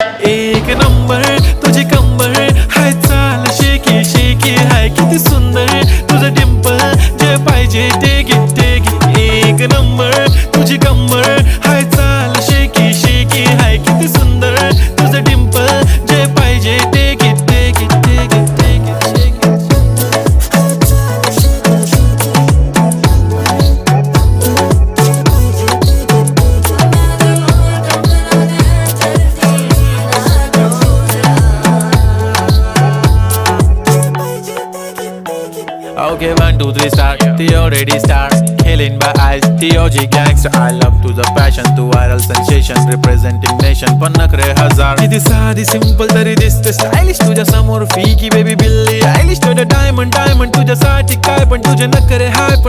एक नंबर तुझी कंबर हाय, चाल शेकी शेकी हाय, किती सुंदर तुझं डिंपल, जे पाहिजे ते घे. एक नंबर तुझी कंबर हाय, चाल शेकी शेकी हाय, किती सुंदर तुझं डिंपल, जे पाहिजे ते घे. Okay, 1, 2, 3 start. The already start. Killing by eyes. The OG gangster. I love to the passion, to viral sensation, representing nation. पन्नकरे हजार. किती साधी simple तरी दिसते stylish तुझ्या समोर. फीकी baby बिल्ली. Stylish to the diamond तुझ्यासाठी काय पण तुझे नखरे हाय पण